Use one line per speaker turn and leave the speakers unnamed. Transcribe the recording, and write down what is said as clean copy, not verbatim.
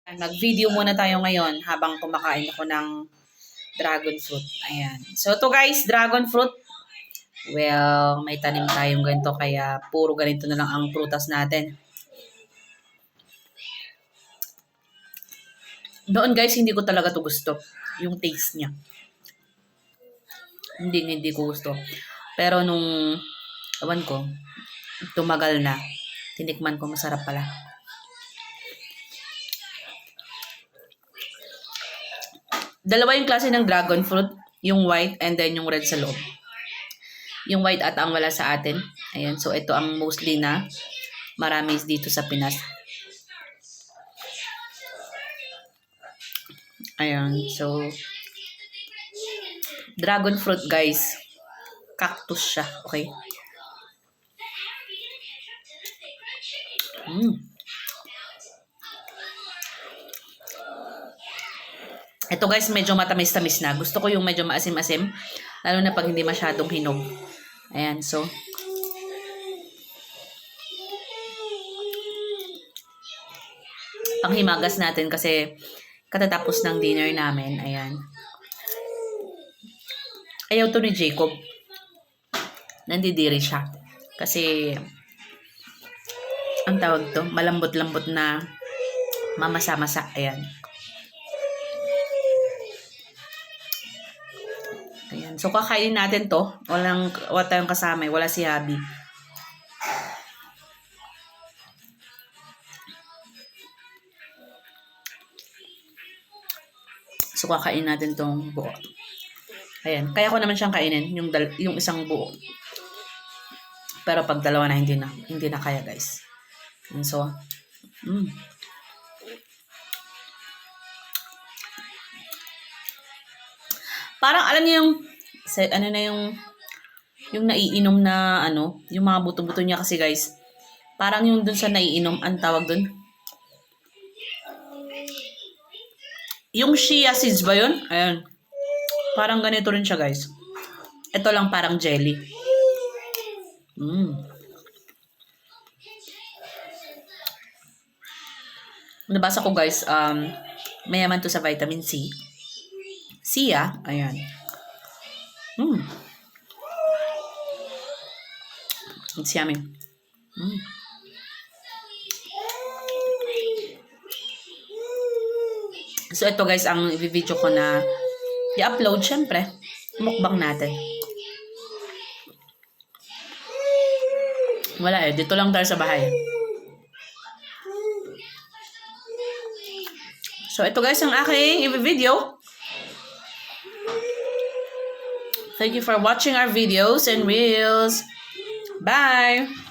Mag-video muna tayo ngayon habang kumakain ako ng dragon fruit. Ayan. So, to guys, dragon fruit. Well, may tanim tayong ganito kaya puro ganito na lang ang prutas natin. Noon guys, hindi ko talaga to gusto. Yung taste niya. Hindi ko gusto. Pero nung, ewan ko, tumagal na. Tinikman ko, masarap pala. Dalawa yung klase ng dragon fruit. Yung white and then yung red sa loob. Yung white at ang wala sa atin. Ayan, so ito ang mostly na marami dito sa Pinas. Ayan, so dragon fruit guys. Cactus siya, okay? Ito guys, medyo matamis-tamis na. Gusto ko yung medyo maasim-asim. Lalo na pag hindi masyadong hinog. Ayan, so. Panghimagas natin kasi katatapos ng dinner namin. Ayan. Ayaw to ni Jacob. Nandidiri siya. Kasi, ang tawag to, malambot-lambot na mamasa-masa. Ayan. Ayan. So, kakainin natin to. Wala tayong kasama. Wala si Habi. So, kakainin natin tong buo. Ayan. Kaya ko naman siyang kainin. Yung isang buo. Pero pag dalawa na, hindi na kaya, guys. And so, parang alam niyo yung ano na yung naiinom na ano, yung mga buto-buto niya kasi guys. Parang yung dun sa naiinom, ang tawag dun. Yung chia seeds ba yun? Ayan. Parang ganito rin siya guys. Ito lang parang jelly. Nabasa ko guys, mayaman to sa vitamin C. Siya, ayan. It's yummy. So, ito guys, ang i-video ko na i-upload, syempre. Mukbang natin. Wala eh. Dito lang tayo sa bahay. So, ito guys, ang aking i-video. Thank you for watching our videos and reels. Bye!